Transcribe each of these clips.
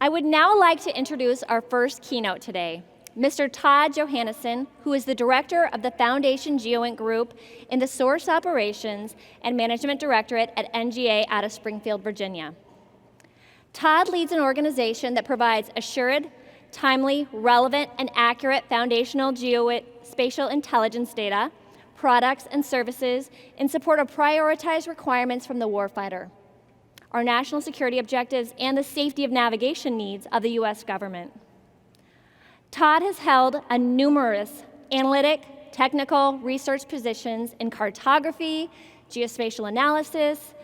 I would now like to introduce our first keynote today, Mr. Todd Johanesen, who is the director of the Foundation GEOINT Group in the Source Operations and Management Directorate at NGA out of Springfield, Virginia. Todd leads an organization that provides assured, timely, relevant, and accurate foundational geospatial intelligence data, products, and services in support of prioritized requirements from the warfighter, our national security objectives, and the safety of navigation needs of the U.S. government. Todd has held numerous analytic, technical research positions in cartography, geospatial analysis,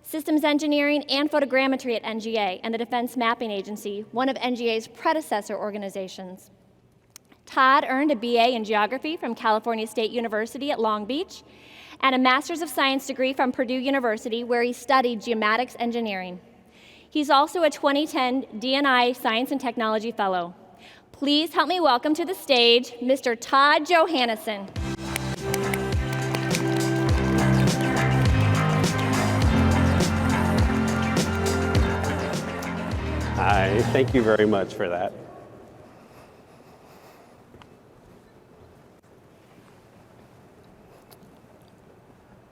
systems engineering, and photogrammetry at NGA and the Defense Mapping Agency, one of NGA's predecessor organizations. Todd earned a BA in geography from California State University at Long Beach and a Master's of Science degree from Purdue University, where he studied geomatics engineering. He's also a 2010 D&I Science and Technology Fellow. Please help me welcome to the stage Mr. Todd Johanesen. Hi, thank you very much for that.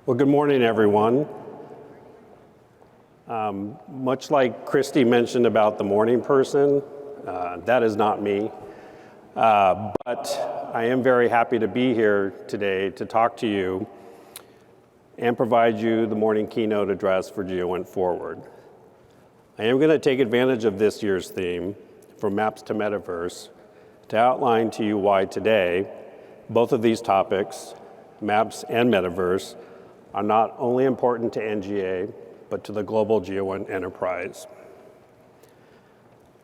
Well, good morning, everyone. Much like Christy mentioned about the morning person, that is not me. But I am very happy to be here today to talk to you and provide you the morning keynote address for GEOINT Foreword. I am going to take advantage of this year's theme, From Maps to Metaverse, to outline to you why today both of these topics, maps and metaverse, are not only important to NGA, but to the global GEOINT enterprise.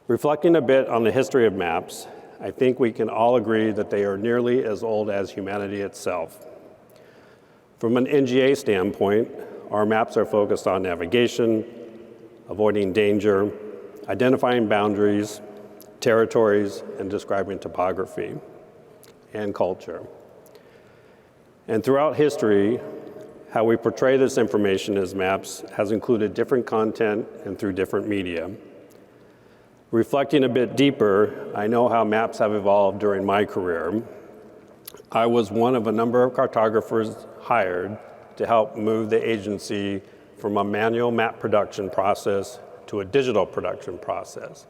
Reflecting a bit on the history of maps, I think we can all agree that they are nearly as old as humanity itself. From an NGA standpoint, our maps are focused on navigation, avoiding danger, identifying boundaries, territories, and describing topography and culture. And throughout history, how we portray this information as maps has included different content and through different media. Reflecting a bit deeper, I know how maps have evolved during my career. I was one of a number of cartographers hired to help move the agency from a manual map production process to a digital production process.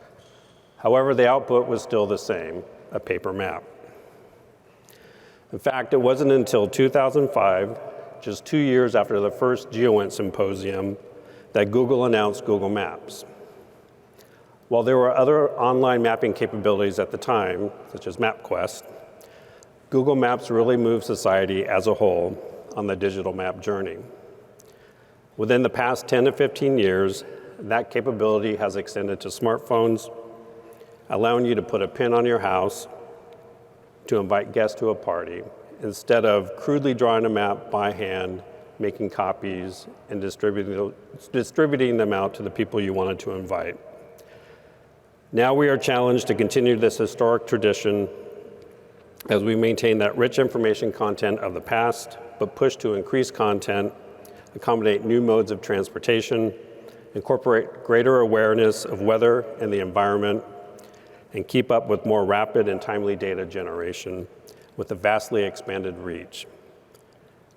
However, the output was still the same, a paper map. In fact, it wasn't until 2005, just 2 years after the first GEOINT symposium, that Google announced Google Maps. While there were other online mapping capabilities at the time, such as MapQuest, Google Maps really moved society as a whole on the digital map journey. Within the past 10 to 15 years, that capability has extended to smartphones, allowing you to put a pin on your house to invite guests to a party, instead of crudely drawing a map by hand, making copies, and distributing them out to the people you wanted to invite. Now we are challenged to continue this historic tradition as we maintain that rich information content of the past, but push to increase content, accommodate new modes of transportation, incorporate greater awareness of weather and the environment, and keep up with more rapid and timely data generation with a vastly expanded reach.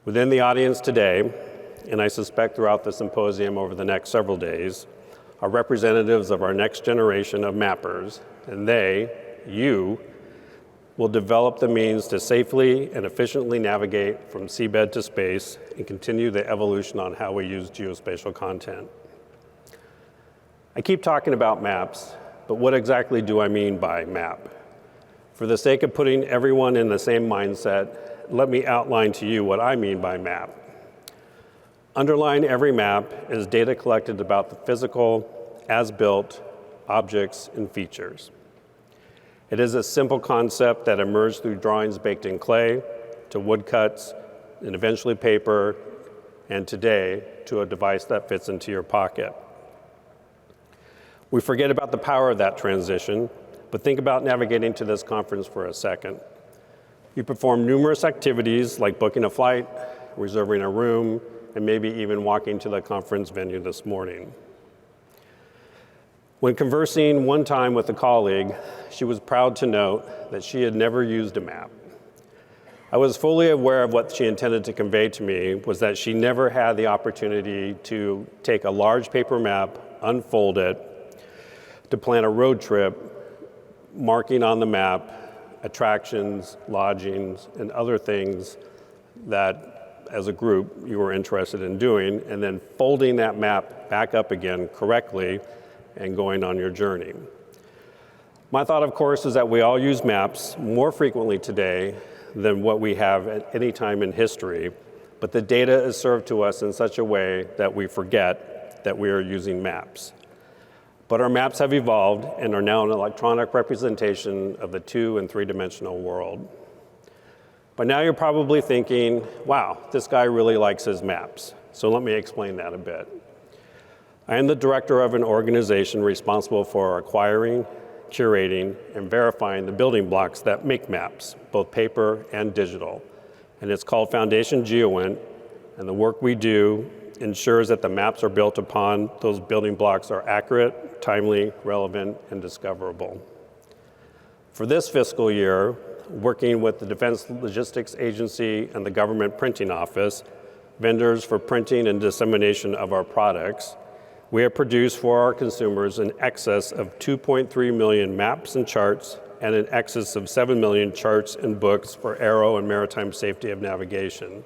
Within the audience today, and I suspect throughout the symposium over the next several days, are representatives of our next generation of mappers, and they, you, will develop the means to safely and efficiently navigate from seabed to space and continue the evolution on how we use geospatial content. I keep talking about maps, but what exactly do I mean by map? For the sake of putting everyone in the same mindset, let me outline to you what I mean by map. Underlying every map is data collected about the physical, as-built objects and features. It is a simple concept that emerged through drawings baked in clay, to woodcuts, and eventually paper, and today to a device that fits into your pocket. We forget about the power of that transition, but think about navigating to this conference for a second. You perform numerous activities like booking a flight, reserving a room, and maybe even walking to the conference venue this morning. When conversing one time with a colleague, she was proud to note that she had never used a map. I was fully aware of what she intended to convey to me was that she never had the opportunity to take a large paper map, unfold it, to plan a road trip, marking on the map attractions, lodgings, and other things that as a group you were interested in doing, and then folding that map back up again correctly and going on your journey. My thought, of course, is that we all use maps more frequently today than what we have at any time in history, but the data is served to us in such a way that we forget that we are using maps. But our maps have evolved and are now an electronic representation of the 2- and 3-dimensional world. But now you're probably thinking, wow, this guy really likes his maps. So let me explain that a bit. I am the director of an organization responsible for acquiring, curating, and verifying the building blocks that make maps, both paper and digital. And it's called Foundation GEOINT, and the work we do ensures that the maps are built upon those building blocks are accurate, timely, relevant, and discoverable. For this fiscal year, working with the Defense Logistics Agency and the Government Printing Office, vendors for printing and dissemination of our products, we have produced for our consumers in excess of 2.3 million maps and charts and in excess of 7 million charts and books for aero and maritime safety of navigation,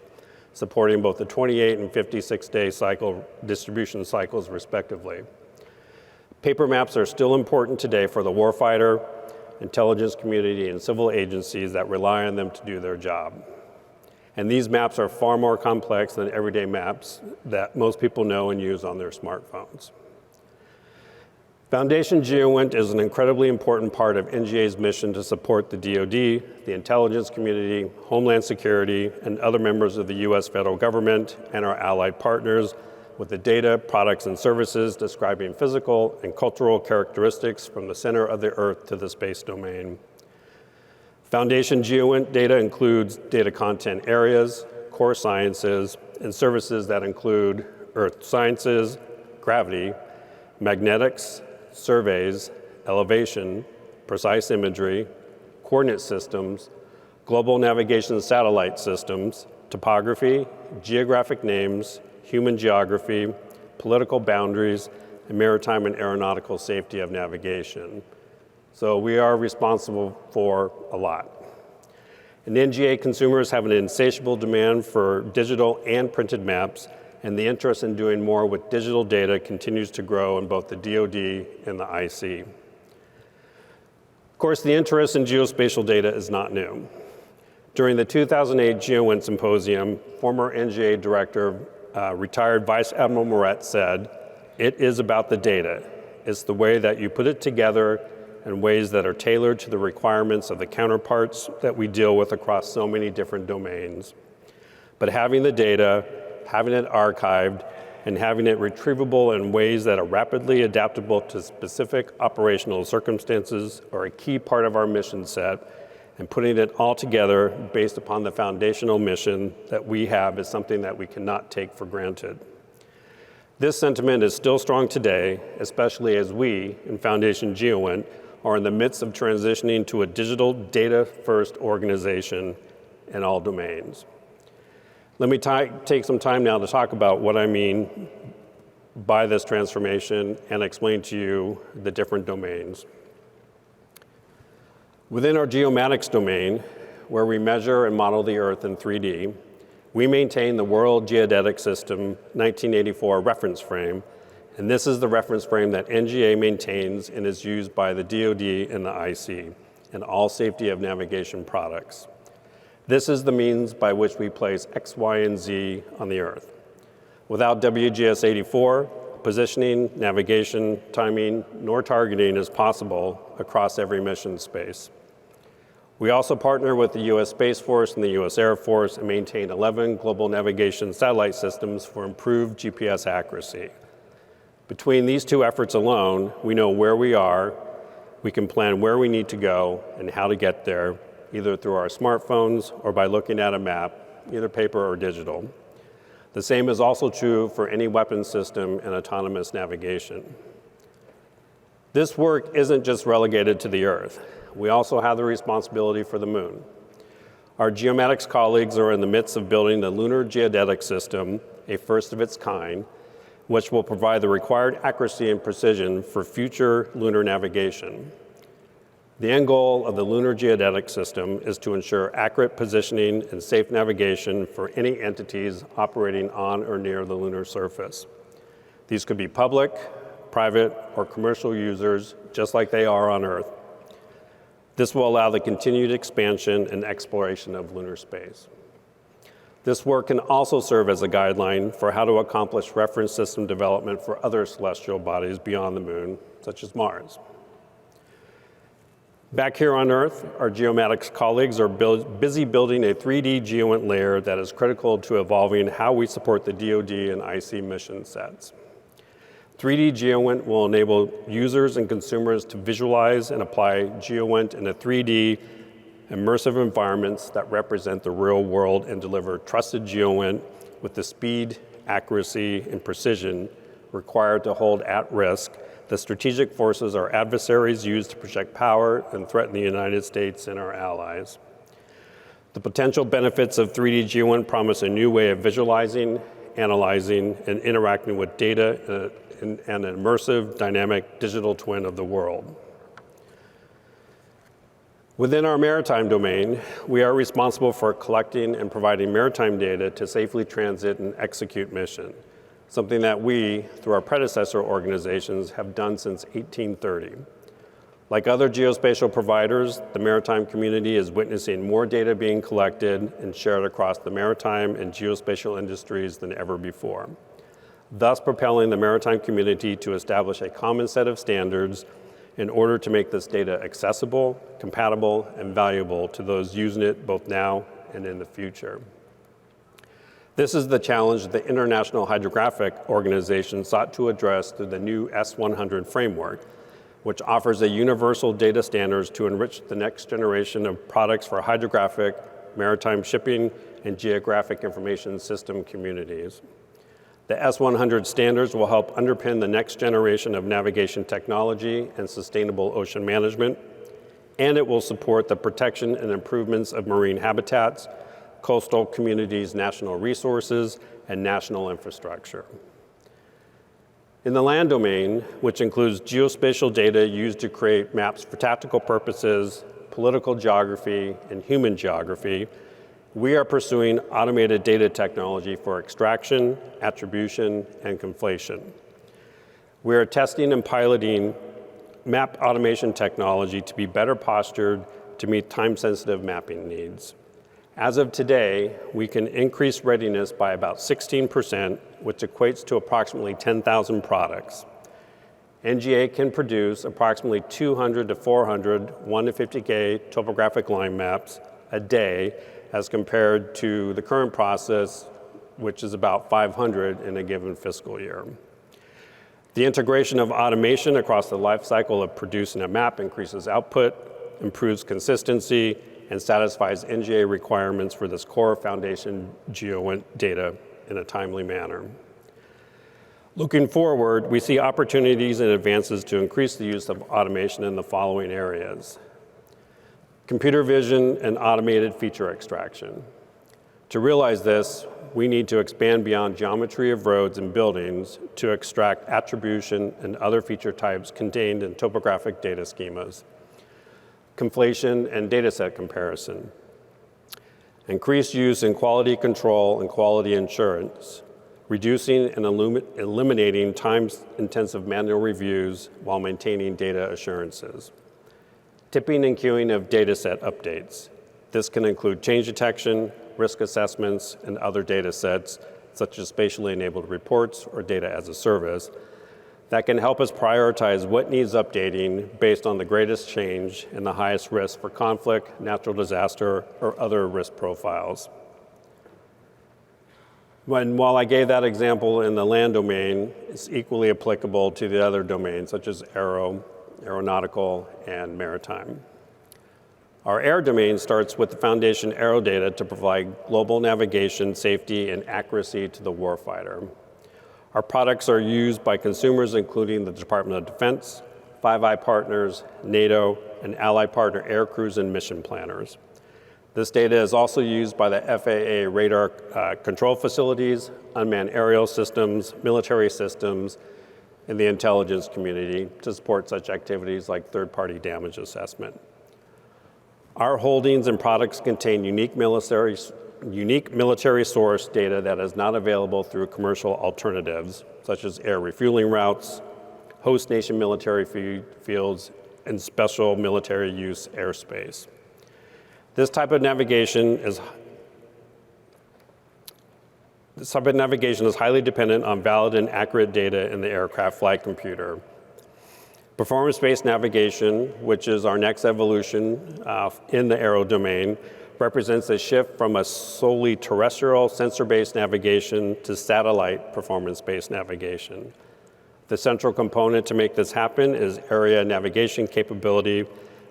supporting both the 28 and 56-day distribution cycles respectively. Paper maps are still important today for the warfighter, intelligence community, and civil agencies that rely on them to do their job. And these maps are far more complex than everyday maps that most people know and use on their smartphones. Foundation GEOINT is an incredibly important part of NGA's mission to support the DoD, the intelligence community, Homeland Security, and other members of the U.S. federal government and our allied partners with the data, products, and services describing physical and cultural characteristics from the center of the Earth to the space domain. Foundation GEOINT data includes data content areas, core sciences, and services that include earth sciences, gravity, magnetics, surveys, elevation, precise imagery, coordinate systems, global navigation satellite systems, topography, geographic names, human geography, political boundaries, and maritime and aeronautical safety of navigation. So we are responsible for a lot. And NGA consumers have an insatiable demand for digital and printed maps, and the interest in doing more with digital data continues to grow in both the DoD and the IC. Of course, the interest in geospatial data is not new. During the 2008 GEOINT Symposium, former NGA Director, retired Vice Admiral Moret said, "It is about the data. It's the way that you put it together in ways that are tailored to the requirements of the counterparts that we deal with across so many different domains. But having the data, having it archived, and having it retrievable in ways that are rapidly adaptable to specific operational circumstances are a key part of our mission set, and putting it all together based upon the foundational mission that we have is something that we cannot take for granted." This sentiment is still strong today, especially as we, in Foundation GEOINT, are in the midst of transitioning to a digital data-first organization in all domains. Let me take some time now to talk about what I mean by this transformation and explain to you the different domains. Within our geomatics domain, where we measure and model the Earth in 3D, we maintain the World Geodetic System 1984 reference frame, and this is the reference frame that NGA maintains and is used by the DoD and the IC in all safety of navigation products. This is the means by which we place X, Y, and Z on the Earth. Without WGS 84, positioning, navigation, timing, nor targeting is possible across every mission space. We also partner with the U.S. Space Force and the U.S. Air Force and maintain 11 global navigation satellite systems for improved GPS accuracy. Between these two efforts alone, we know where we are, we can plan where we need to go and how to get there, either through our smartphones or by looking at a map, either paper or digital. The same is also true for any weapons system and autonomous navigation. This work isn't just relegated to the Earth. We also have the responsibility for the Moon. Our geomatics colleagues are in the midst of building the Lunar Geodetic System, a first of its kind, which will provide the required accuracy and precision for future lunar navigation. The end goal of the Lunar Geodetic System is to ensure accurate positioning and safe navigation for any entities operating on or near the lunar surface. These could be public, private, or commercial users, just like they are on Earth. This will allow the continued expansion and exploration of lunar space. This work can also serve as a guideline for how to accomplish reference system development for other celestial bodies beyond the Moon, such as Mars. Back here on Earth, our geomatics colleagues are busy building a 3D GEOINT layer that is critical to evolving how we support the DoD and IC mission sets. 3D GEOINT will enable users and consumers to visualize and apply GEOINT in a 3D immersive environments that represent the real world and deliver trusted GEOINT with the speed, accuracy, and precision required to hold at risk the strategic forces our adversaries use to project power and threaten the United States and our allies. The potential benefits of 3D GEOINT promise a new way of visualizing, analyzing, and interacting with data in an immersive, dynamic digital twin of the world. Within our maritime domain, we are responsible for collecting and providing maritime data to safely transit and execute mission, something that we, through our predecessor organizations, have done since 1830. Like other geospatial providers, the maritime community is witnessing more data being collected and shared across the maritime and geospatial industries than ever before, thus propelling the maritime community to establish a common set of standards in order to make this data accessible, compatible, and valuable to those using it both now and in the future. This is the challenge the International Hydrographic Organization sought to address through the new S100 framework, which offers a universal data standards to enrich the next generation of products for hydrographic, maritime shipping, and geographic information system communities. The S100 standards will help underpin the next generation of navigation technology and sustainable ocean management, and it will support the protection and improvements of marine habitats, coastal communities' national resources, and national infrastructure. In the land domain, which includes geospatial data used to create maps for tactical purposes, political geography, and human geography, we are pursuing automated data technology for extraction, attribution, and conflation. We are testing and piloting map automation technology to be better postured to meet time-sensitive mapping needs. As of today, we can increase readiness by about 16%, which equates to approximately 10,000 products. NGA can produce approximately 200 to 400 1 to 50K topographic line maps a day as compared to the current process, which is about 500 in a given fiscal year. The integration of automation across the life cycle of producing a map increases output, improves consistency, and satisfies NGA requirements for this core foundation GEOINT data in a timely manner. Looking forward, we see opportunities and advances to increase the use of automation in the following areas: computer vision and automated feature extraction. To realize this, we need to expand beyond geometry of roads and buildings to extract attribution and other feature types contained in topographic data schemas. Conflation and dataset comparison. Increased use in quality control and quality assurance, reducing and eliminating time-intensive manual reviews while maintaining data assurances. Tipping and queuing of dataset updates. This can include change detection, risk assessments, and other data sets, such as spatially enabled reports or data as a service, that can help us prioritize what needs updating based on the greatest change and the highest risk for conflict, natural disaster, or other risk profiles. While I gave that example in the land domain, it's equally applicable to the other domains, such as aeronautical, and maritime. Our air domain starts with the foundation aero data to provide global navigation, safety, and accuracy to the warfighter. Our products are used by consumers including the Department of Defense, Five Eye partners, NATO, and allied partner air crews and mission planners. This data is also used by the FAA radar control facilities, unmanned aerial systems, military systems, and the intelligence community to support such activities like third-party damage assessment. Our holdings and products contain unique military source data that is not available through commercial alternatives, such as air refueling routes, host nation military fields, and special military use airspace. This type of navigation is highly dependent on valid and accurate data in the aircraft flight computer. Performance-based navigation, which is our next evolution in the aero domain, represents a shift from a solely terrestrial sensor-based navigation to satellite performance-based navigation. The central component to make this happen is area navigation capability,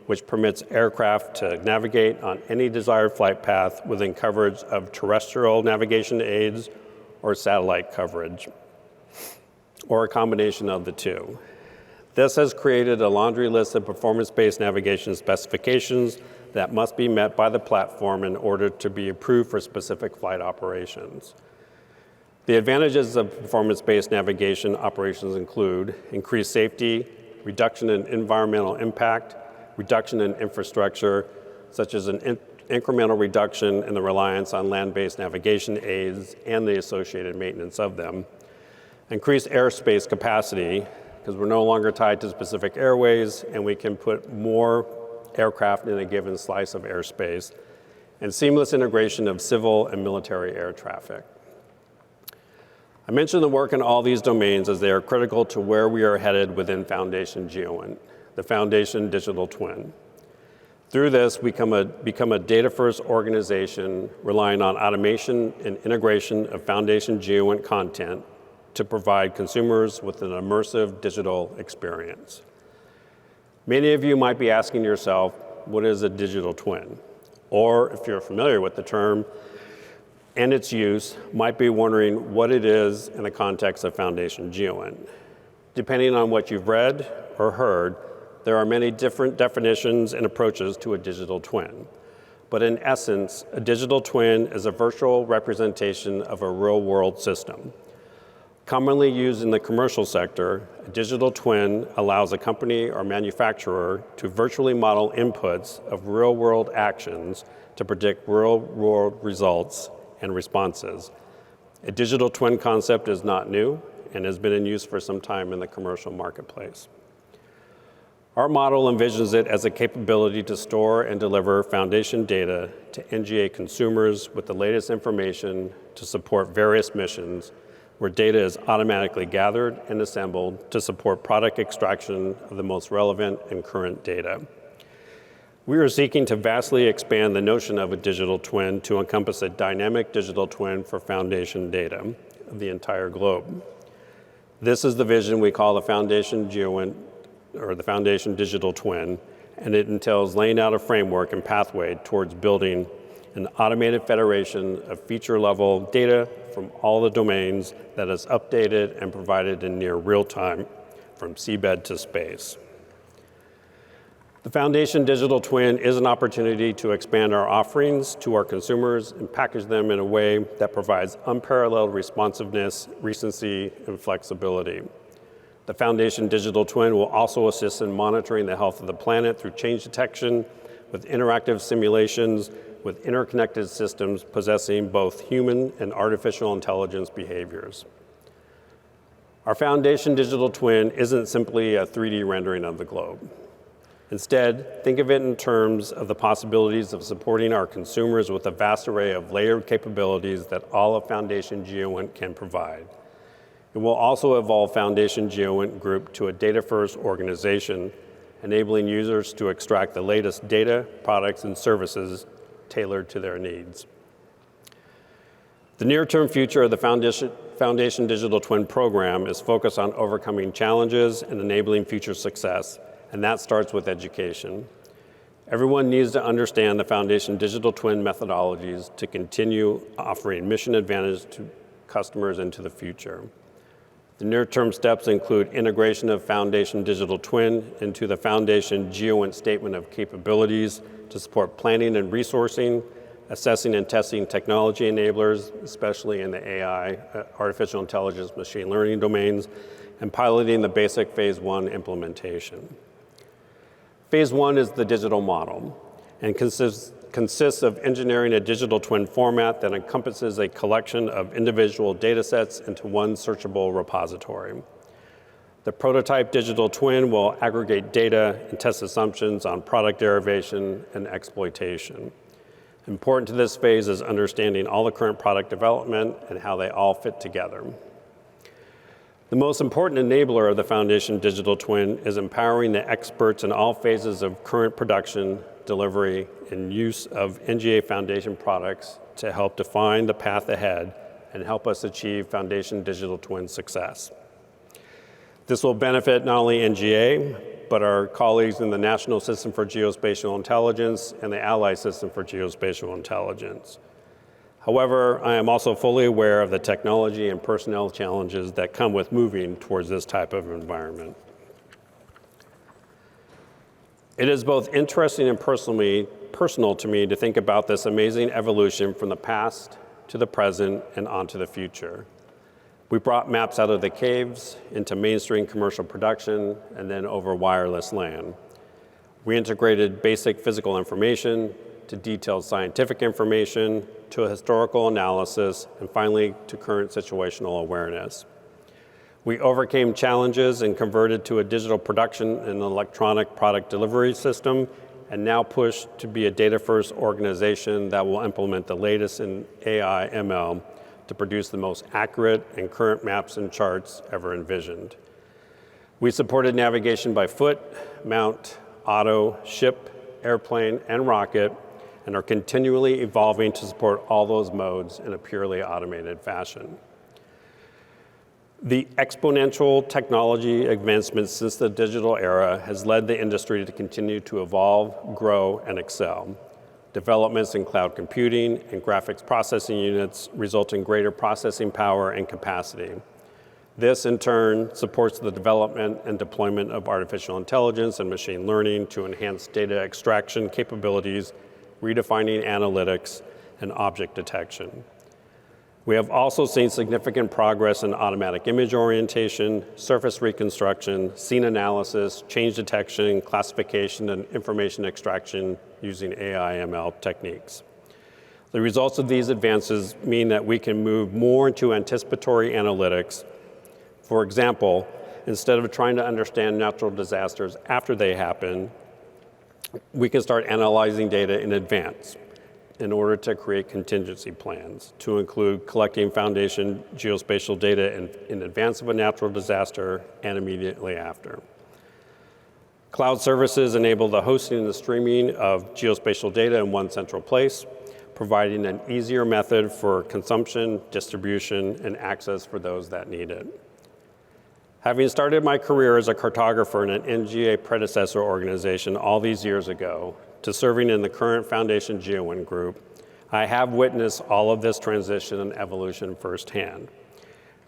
which permits aircraft to navigate on any desired flight path within coverage of terrestrial navigation aids or satellite coverage, or a combination of the two. This has created a laundry list of performance-based navigation specifications that must be met by the platform in order to be approved for specific flight operations. The advantages of performance-based navigation operations include increased safety, reduction in environmental impact, reduction in infrastructure, such as an incremental reduction in the reliance on land-based navigation aids and the associated maintenance of them, increased airspace capacity, because we're no longer tied to specific airways and we can put more aircraft in a given slice of airspace, and seamless integration of civil and military air traffic. I mention the work in all these domains as they are critical to where we are headed within Foundation GEOINT, the Foundation Digital Twin. Through this, we become a data-first organization relying on automation and integration of Foundation GEOINT content to provide consumers with an immersive digital experience. Many of you might be asking yourself, what is a digital twin? Or if you're familiar with the term and its use, might be wondering what it is in the context of Foundation GEOINT. Depending on what you've read or heard, there are many different definitions and approaches to a digital twin. But in essence, a digital twin is a virtual representation of a real-world system. Commonly used in the commercial sector, a digital twin allows a company or manufacturer to virtually model inputs of real-world actions to predict real-world results and responses. A digital twin concept is not new and has been in use for some time in the commercial marketplace. Our model envisions it as a capability to store and deliver foundation data to NGA consumers with the latest information to support various missions where data is automatically gathered and assembled to support product extraction of the most relevant and current data. We are seeking to vastly expand the notion of a digital twin to encompass a dynamic digital twin for foundation data of the entire globe. This is the vision we call the Foundation GEOINT, or the Foundation Digital Twin, and it entails laying out a framework and pathway towards building an automated federation of feature-level data from all the domains that is updated and provided in near real time from seabed to space. The Foundation Digital Twin is an opportunity to expand our offerings to our consumers and package them in a way that provides unparalleled responsiveness, recency, and flexibility. The Foundation Digital Twin will also assist in monitoring the health of the planet through change detection with interactive simulations with interconnected systems possessing both human and artificial intelligence behaviors. Our Foundation Digital Twin isn't simply a 3D rendering of the globe. Instead, think of it in terms of the possibilities of supporting our consumers with a vast array of layered capabilities that all of Foundation GEOINT can provide. It will also evolve Foundation GEOINT Group to a data-first organization, enabling users to extract the latest data, products, and services tailored to their needs. The near-term future of the Foundation Digital Twin program is focused on overcoming challenges and enabling future success, and that starts with education. Everyone needs to understand the Foundation Digital Twin methodologies to continue offering mission advantage to customers into the future. The near-term steps include integration of Foundation Digital Twin into the Foundation GEOINT Statement of Capabilities to support planning and resourcing, assessing and testing technology enablers, especially in the AI, artificial intelligence, machine learning domains, and piloting the basic phase 1 implementation. Phase 1 is the digital model and consists of engineering a digital twin format that encompasses a collection of individual data sets into one searchable repository. The prototype digital twin will aggregate data and test assumptions on product derivation and exploitation. Important to this phase is understanding all the current product development and how they all fit together. The most important enabler of the Foundation Digital Twin is empowering the experts in all phases of current production, delivery, and use of NGA Foundation products to help define the path ahead and help us achieve Foundation Digital Twin success. This will benefit not only NGA, but our colleagues in the National System for Geospatial Intelligence and the Allied System for Geospatial Intelligence. However, I am also fully aware of the technology and personnel challenges that come with moving towards this type of environment. It is both interesting and personal to me to think about this amazing evolution from the past to the present and onto the future. We brought maps out of the caves into mainstream commercial production and then over wireless LAN. We integrated basic physical information to detailed scientific information to a historical analysis and finally to current situational awareness. We overcame challenges and converted to a digital production and electronic product delivery system, and now push to be a data-first organization that will implement the latest in AI ML to produce the most accurate and current maps and charts ever envisioned. We supported navigation by foot, mount, auto, ship, airplane, and rocket, and are continually evolving to support all those modes in a purely automated fashion. The exponential technology advancements since the digital era has led the industry to continue to evolve, grow, and excel. Developments in cloud computing and graphics processing units result in greater processing power and capacity. This, in turn, supports the development and deployment of artificial intelligence and machine learning to enhance data extraction capabilities, redefining analytics, and object detection. We have also seen significant progress in automatic image orientation, surface reconstruction, scene analysis, change detection, classification, and information extraction using AI/ML techniques. The results of these advances mean that we can move more into anticipatory analytics. For example, instead of trying to understand natural disasters after they happen, we can start analyzing data in advance in order to create contingency plans to include collecting Foundation geospatial data in advance of a natural disaster and immediately after. Cloud services enable the hosting and the streaming of geospatial data in one central place, providing an easier method for consumption, distribution, and access for those that need it. Having started my career as a cartographer in an NGA predecessor organization all these years ago, to serving in the current Foundation GEOINT group, I have witnessed all of this transition and evolution firsthand.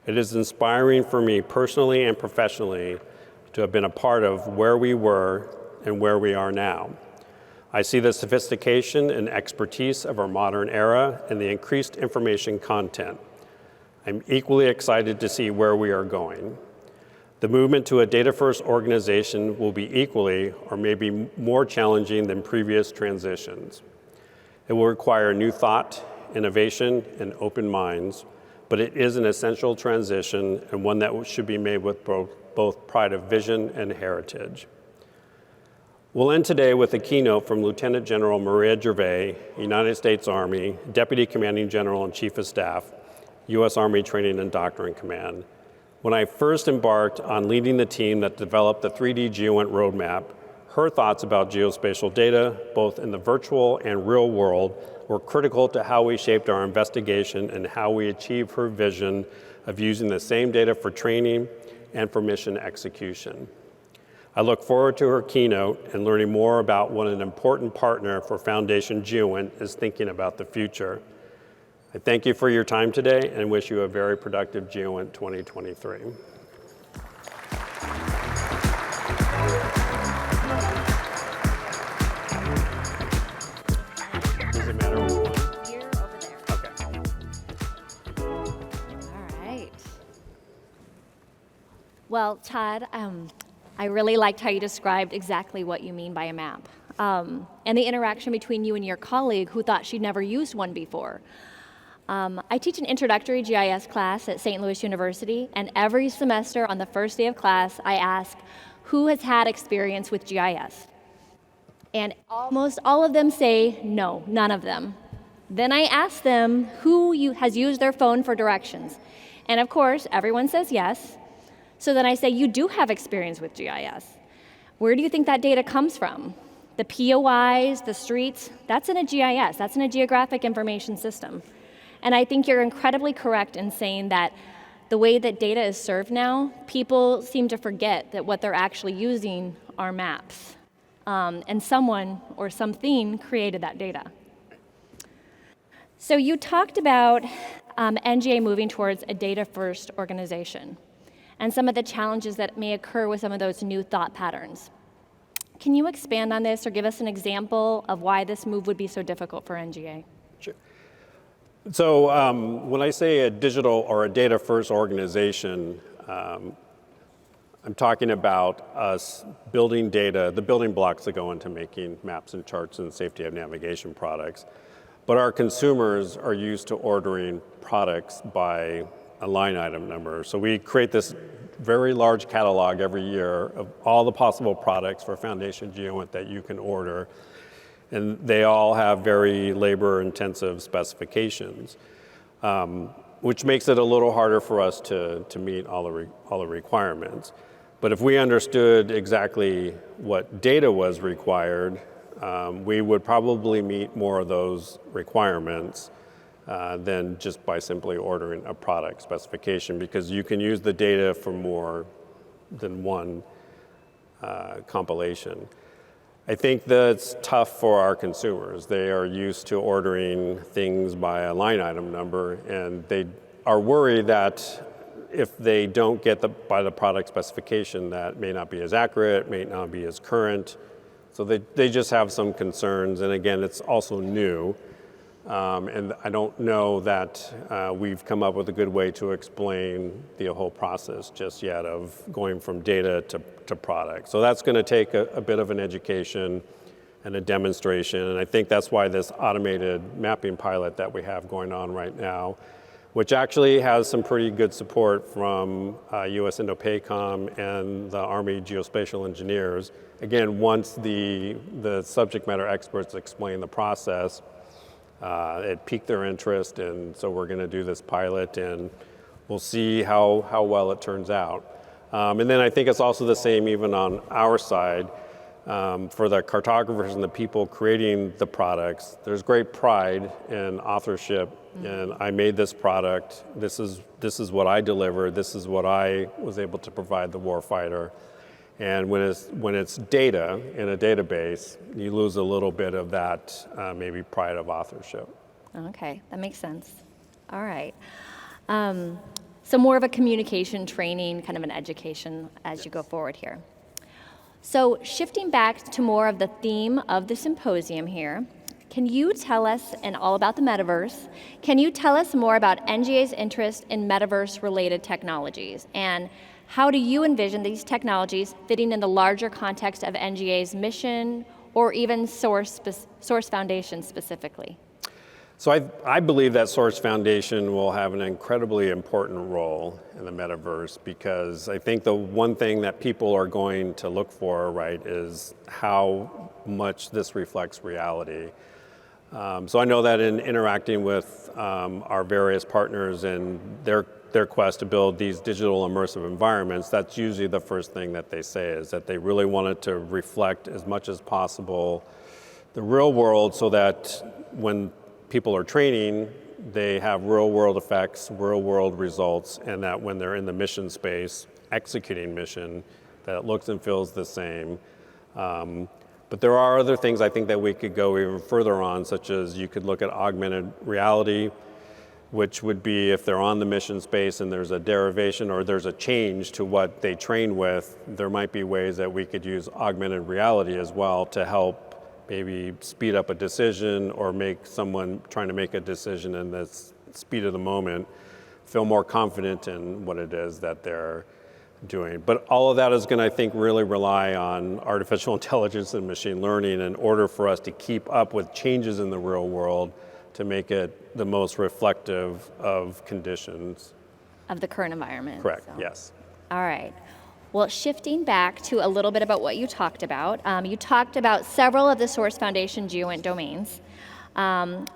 It is inspiring for me personally and professionally to have been a part of where we were and where we are now. I see the sophistication and expertise of our modern era and the increased information content. I'm equally excited to see where we are going. The movement to a data-first organization will be equally or maybe more challenging than previous transitions. It will require new thought, innovation, and open minds, but it is an essential transition and one that should be made with both pride of vision and heritage. We'll end today with a keynote from Lieutenant General Maria Gervais, United States Army, Deputy Commanding General and Chief of Staff, U.S. Army Training and Doctrine Command. When I first embarked on leading the team that developed the 3D GEOINT roadmap, her thoughts about geospatial data, both in the virtual and real world, were critical to how we shaped our investigation and how we achieved her vision of using the same data for training and for mission execution. I look forward to her keynote and learning more about what an important partner for Foundation GEOINT is thinking about the future. I thank you for your time today and wish you a very productive GEOINT 2023. Well, Todd, I really liked how you described exactly what you mean by a map, and the interaction between you and your colleague who thought she'd never used one before. I teach an introductory GIS class at St. Louis University, and every semester on the first day of class, I ask, who has had experience with GIS? And almost all of them say, no, none of them. Then I ask them who has used their phone for directions. And of course, everyone says yes. So then I say, you do have experience with GIS. Where do you think that data comes from? The POIs, the streets, that's in a GIS, that's in a geographic information system. And I think you're incredibly correct in saying that the way that data is served now, people seem to forget that what they're actually using are maps. And someone or something created that data. So you talked about NGA moving towards a data-first organization and some of the challenges that may occur with some of those new thought patterns. Can you expand on this or give us an example of why this move would be so difficult for NGA? Sure. So when I say a digital or a data-first organization, I'm talking about us building data, the building blocks that go into making maps and charts and safety of navigation products. But our consumers are used to ordering products by a line item number. So we create this very large catalog every year of all the possible products for Foundation GEOINT that you can order. And they all have very labor-intensive specifications, which makes it a little harder for us to meet all the requirements. But if we understood exactly what data was required, we would probably meet more of those requirements than just by simply ordering a product specification, because you can use the data for more than one compilation. I think that's tough for our consumers. They are used to ordering things by a line item number, and they are worried that if they don't get by the product specification, that may not be as accurate, may not be as current. So they just have some concerns, and again, it's also new. And I don't know that we've come up with a good way to explain the whole process just yet of going from data to product. So that's going to take a bit of an education and a demonstration, and I think that's why this automated mapping pilot that we have going on right now, which actually has some pretty good support from US Indo-PACOM and the Army Geospatial Engineers. Again, once the subject matter experts explain the process, it piqued their interest, and so we're going to do this pilot, and we'll see how well it turns out. And then I think it's also the same even on our side. For the cartographers and the people creating the products, there's great pride in authorship, and I made this product, this is what I delivered, this is what I was able to provide the warfighter. And when it's data in a database, you lose a little bit of that maybe pride of authorship. Okay, that makes sense. All right. So more of a communication training, kind of an education as you go forward here. So shifting back to more of the theme of the symposium here, can you tell us, and all about the metaverse, can you tell us more about NGA's interest in metaverse-related technologies, and how do you envision these technologies fitting in the larger context of NGA's mission, or even Source Foundation specifically? So I believe that Source Foundation will have an incredibly important role in the metaverse, because I think the one thing that people are going to look for, right, is how much this reflects reality. So I know that in interacting with our various partners and their quest to build these digital immersive environments, that's usually the first thing that they say, is that they really want it to reflect as much as possible the real world, so that when people are training, they have real world effects, real world results, and that when they're in the mission space, executing mission, that it looks and feels the same. But there are other things I think that we could go even further on, such as you could look at augmented reality, which would be if they're on the mission space and there's a derivation or there's a change to what they train with, there might be ways that we could use augmented reality as well to help maybe speed up a decision, or make someone trying to make a decision in the speed of the moment feel more confident in what it is that they're doing. But all of that is going to, I think, really rely on artificial intelligence and machine learning in order for us to keep up with changes in the real world to make it the most reflective of conditions. Of the current environment. Correct, so. yes. All right. Well, shifting back to a little bit about what you talked about several of the Source Foundation GEOINT domains, and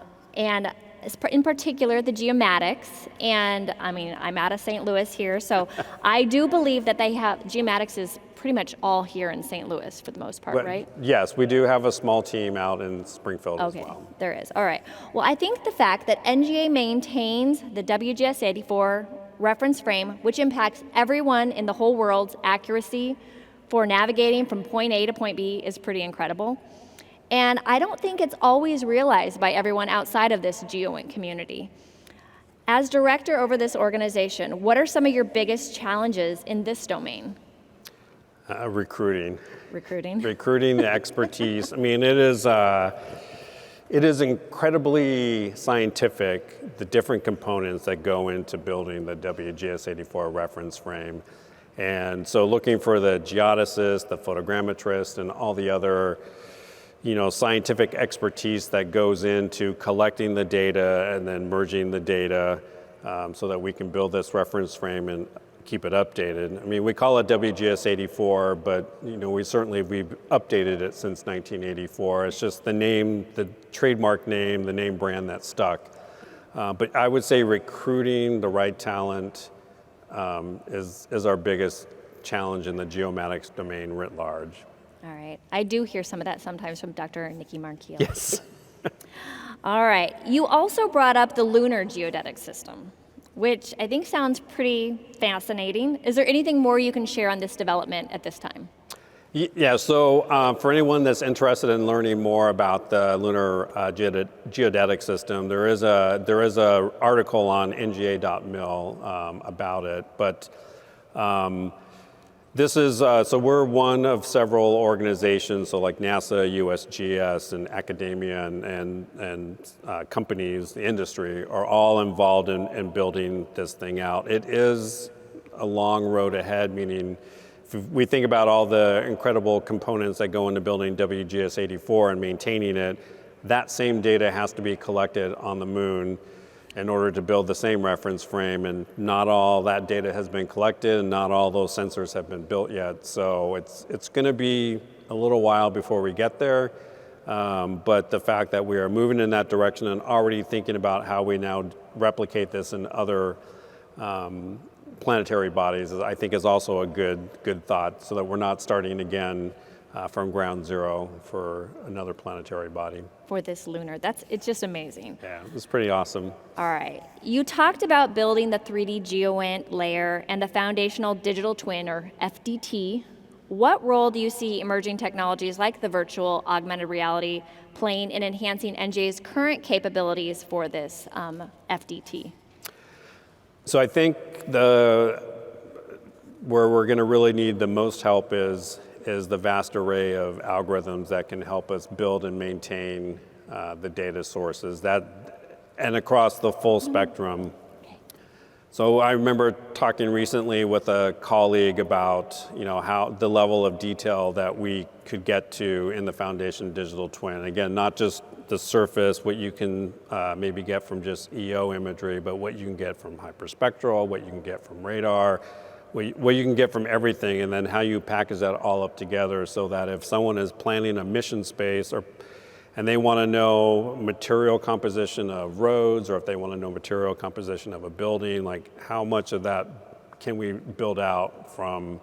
in particular the geomatics, and I mean, I'm out of St. Louis here, so I do believe that they have, geomatics is pretty much all here in St. Louis for the most part, right? Yes, we do have a small team out in Springfield as well. Okay, there is, all right. Well, I think the fact that NGA maintains the WGS 84 reference frame, which impacts everyone in the whole world's accuracy for navigating from point A to point B, is pretty incredible. And I don't think it's always realized by everyone outside of this GEOINT community. As director over this organization, what are some of your biggest challenges in this domain? Recruiting. Recruiting? Recruiting the expertise. I mean, it is incredibly scientific, the different components that go into building the WGS 84 reference frame. And so looking for the geodesist, the photogrammetrist, and all the other scientific expertise that goes into collecting the data and then merging the data so that we can build this reference frame and keep it updated. I mean, we call it WGS 84, but we've updated it since 1984. It's just the name, the trademark name, the name brand that stuck. But I would say recruiting the right talent is our biggest challenge in the geomatics domain writ large. All right. I do hear some of that sometimes from Dr. Nikki Markeel. Yes. All right. You also brought up the lunar geodetic system, which I think sounds pretty fascinating. Is there anything more you can share on this development at this time? Yeah, so for anyone that's interested in learning more about the lunar geodetic system, there is a article on nga.mil about it. But this is, so we're one of several organizations, so like NASA, USGS, and academia and companies, the industry, are all involved in building this thing out. It is a long road ahead, meaning if we think about all the incredible components that go into building WGS 84 and maintaining it, that same data has to be collected on the moon in order to build the same reference frame, and not all that data has been collected and not all those sensors have been built yet. So it's going to be a little while before we get there, but the fact that we are moving in that direction and already thinking about how we now replicate this in other planetary bodies, I think is also a good thought, so that we're not starting again from ground zero for another planetary body. For this lunar, it's just amazing. Yeah, it's pretty awesome. All right, you talked about building the 3D GEOINT layer and the foundational digital twin, or FDT. What role do you see emerging technologies like the virtual augmented reality playing in enhancing NGA's current capabilities for this FDT? So I think where we're going to really need the most help is the vast array of algorithms that can help us build and maintain the data sources and across the full spectrum. So I remember talking recently with a colleague about how the level of detail that we could get to in the Foundation Digital Twin. Again, not just the surface, what you can maybe get from just EO imagery, but what you can get from hyperspectral, what you can get from radar, what you can get from everything, and then how you package that all up together so that if someone is planning a mission space and they want to know material composition of roads, or if they want to know material composition of a building, like how much of that can we build out from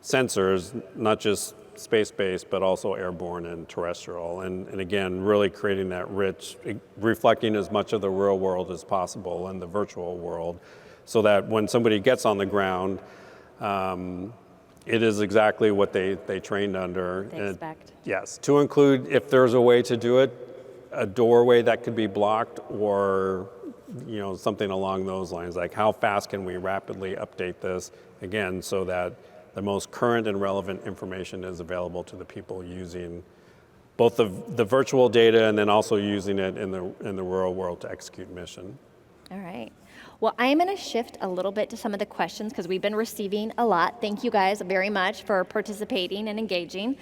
sensors, not just space-based, but also airborne and terrestrial. And again, really creating that rich, reflecting as much of the real world as possible in the virtual world, so that when somebody gets on the ground, it is exactly what they trained under. They expect. Yes, to include, if there's a way to do it, a doorway that could be blocked, or something along those lines, like how fast can we rapidly update this, again, so that the most current and relevant information is available to the people using both the virtual data and then also using it in the real world to execute mission. All right. Well, I am going to shift a little bit to some of the questions because we've been receiving a lot. Thank you guys very much for participating and engaging.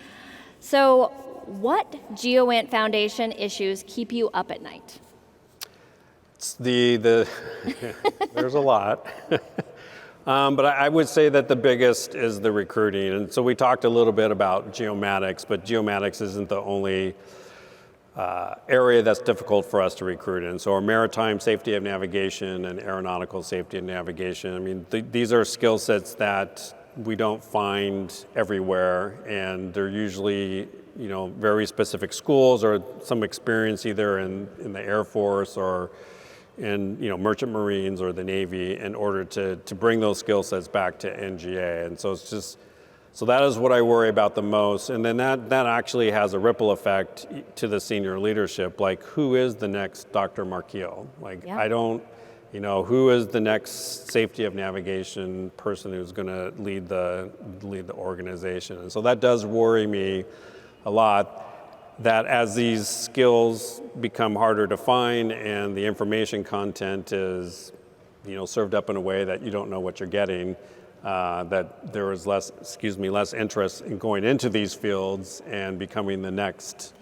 So, what GEOINT Foundation issues keep you up at night? It's there's a lot. But I would say that the biggest is the recruiting. And so we talked a little bit about geomatics, but geomatics isn't the only area that's difficult for us to recruit in. So our maritime safety of navigation and aeronautical safety of navigation, I mean, these are skill sets that we don't find everywhere, and they're usually, very specific schools or some experience either in the Air Force or in merchant marines or the Navy in order to bring those skill sets back to NGA. And so so that is what I worry about the most. And then that actually has a ripple effect to the senior leadership. Like, who is the next Dr. Marquille? I don't, who is the next safety of navigation person who's going to lead the organization? And so that does worry me a lot, that as these skills become harder to find and the information content is, served up in a way that you don't know what you're getting, that there is less interest in going into these fields and becoming the next,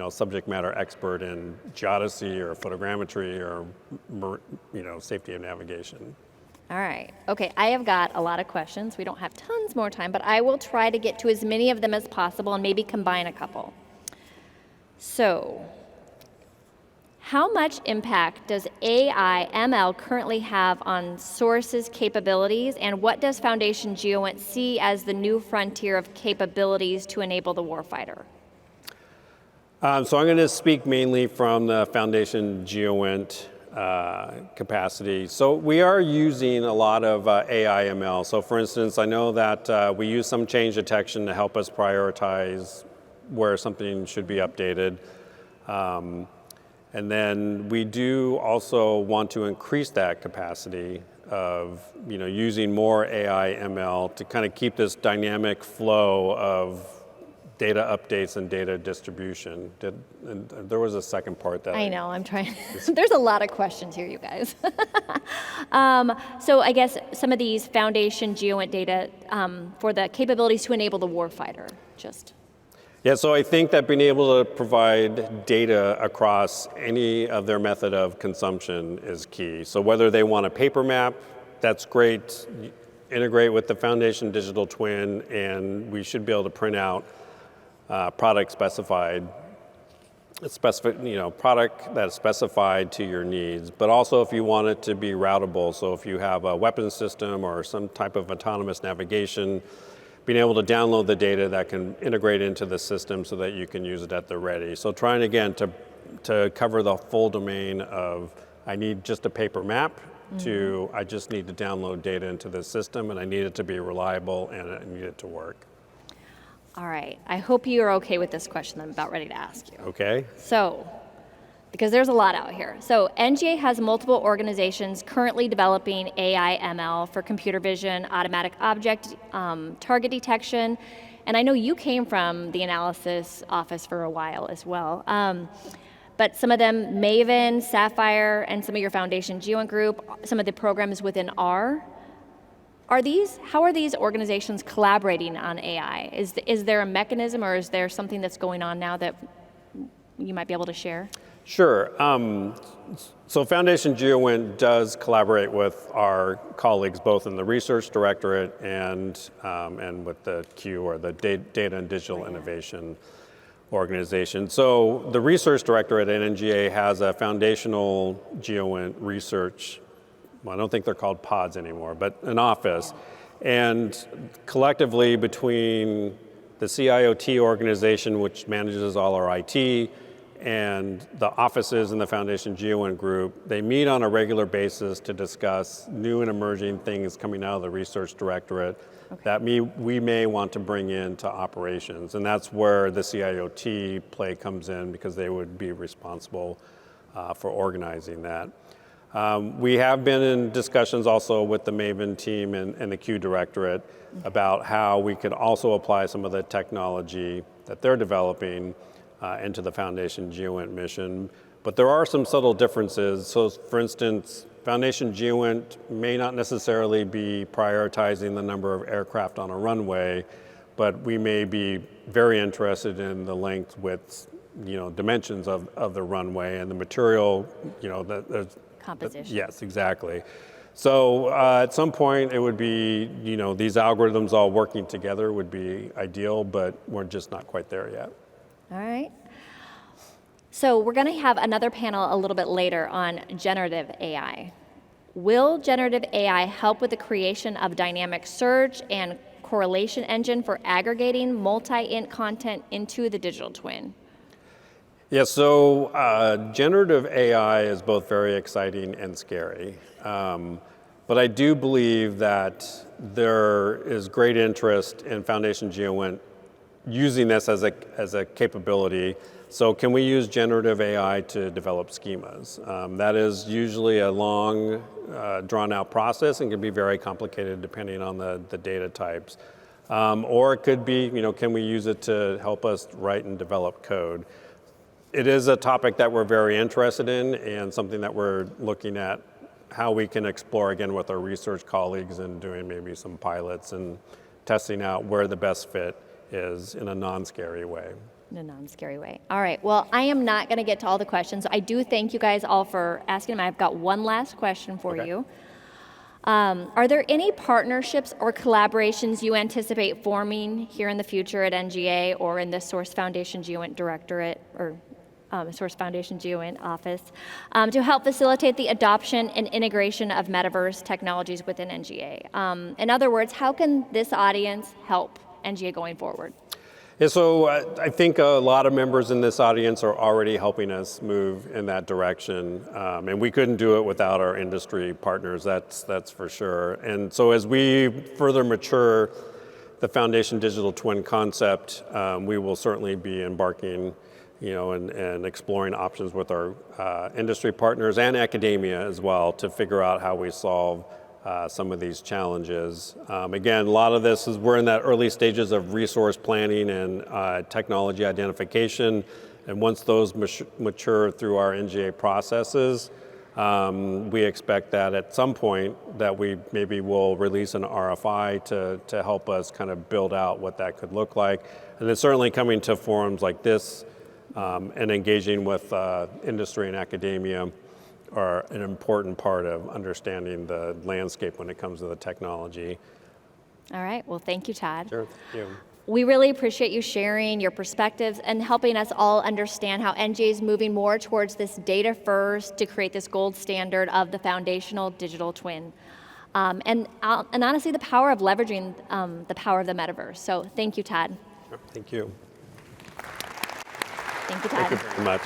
subject matter expert in geodesy or photogrammetry or, safety of navigation. All right. Okay, I have got a lot of questions. We don't have tons more time, but I will try to get to as many of them as possible and maybe combine a couple. So, how much impact does AI ML currently have on Source's capabilities, and what does Foundation GEOINT see as the new frontier of capabilities to enable the warfighter? So I'm going to speak mainly from the Foundation GEOINT capacity. So we are using a lot of AI ML. So for instance, I know that we use some change detection to help us prioritize where something should be updated. And then we do also want to increase that capacity of using more AI ML to kind of keep this dynamic flow of data updates and data distribution. And there was a second part that I know, I'm trying. There's a lot of questions here, you guys. So I guess some of these Foundation GEOINT data for the capabilities to enable the warfighter, Yeah, so I think that being able to provide data across any of their method of consumption is key. So whether they want a paper map, that's great. Integrate with the Foundation Digital Twin, and we should be able to print out product that's specified to your needs. But also if you want it to be routable, so if you have a weapons system or some type of autonomous navigation, being able to download the data that can integrate into the system so that you can use it at the ready. So trying again to cover the full domain of I need just a paper map to I just need to download data into the system and I need it to be reliable and I need it to work. All right, I hope you're okay with this question I'm about ready to ask you. Okay. So, because there's a lot out here. So NGA has multiple organizations currently developing AI ML for computer vision, automatic object target detection, and I know you came from the analysis office for a while as well. But some of them, Maven, Sapphire, and some of your Foundation GEOINT group, some of the programs within R. How are these organizations collaborating on AI? Is there a mechanism or is there something that's going on now that you might be able to share? Sure. So Foundation GEOINT does collaborate with our colleagues both in the Research Directorate and with the Q, or the Data and Digital Innovation organization. So the Research Directorate at NGA has a foundational GEOINT research, well, I don't think they're called pods anymore, but an office. And collectively between the CIOT organization, which manages all our IT, and the offices in the Foundation GEOINT group, they meet on a regular basis to discuss new and emerging things coming out of the Research Directorate that we may want to bring into operations. And that's where the CIOT play comes in, because they would be responsible for organizing that. We have been in discussions also with the Maven team and the Q Directorate about how we could also apply some of the technology that they're developing into the Foundation GEOINT mission. But there are some subtle differences. So for instance, Foundation GEOINT may not necessarily be prioritizing the number of aircraft on a runway, but we may be very interested in the length, width, dimensions of the runway and the material, composition. Yes, exactly. So at some point it would be, these algorithms all working together would be ideal, but we're just not quite there yet. All right. So we're going to have another panel a little bit later on generative AI. Will generative AI help with the creation of dynamic search and correlation engine for aggregating multi-int content into the digital twin? Yeah, so generative AI is both very exciting and scary. But I do believe that there is great interest in Foundation GEOINT using this as a capability. So can we use generative AI to develop schemas? That is usually a long, drawn-out process and can be very complicated depending on the data types. Or it could be, can we use it to help us write and develop code? It is a topic that we're very interested in and something that we're looking at how we can explore again with our research colleagues and doing maybe some pilots and testing out where the best fit is in a non-scary way. In a non-scary way. All right, well, I am not going to get to all the questions. I do thank you guys all for asking them. I've got one last question for you. Are there any partnerships or collaborations you anticipate forming here in the future at NGA or in the Source Foundation GEOINT Directorate or Source Foundation GEOINT office to help facilitate the adoption and integration of metaverse technologies within NGA? In other words, how can this audience help NGA going forward? Yeah, so I think a lot of members in this audience are already helping us move in that direction, and we couldn't do it without our industry partners, that's for sure. And so as we further mature the Foundation Digital Twin concept, we will certainly be embarking and exploring options with our industry partners and academia as well to figure out how we solve some of these challenges. Again, a lot of this is we're in that early stages of resource planning and technology identification, and once those mature through our NGA processes, we expect that at some point that we maybe will release an RFI to help us kind of build out what that could look like. And then certainly coming to forums like this and engaging with industry and academia are an important part of understanding the landscape when it comes to the technology. All right, well, thank you, Todd. Sure, thank you. We really appreciate you sharing your perspectives and helping us all understand how NGA is moving more towards this data first to create this gold standard of the foundational digital twin. And honestly, the power of leveraging the power of the metaverse. So thank you, Todd. Thank you. Thank you, Todd. Thank you very much.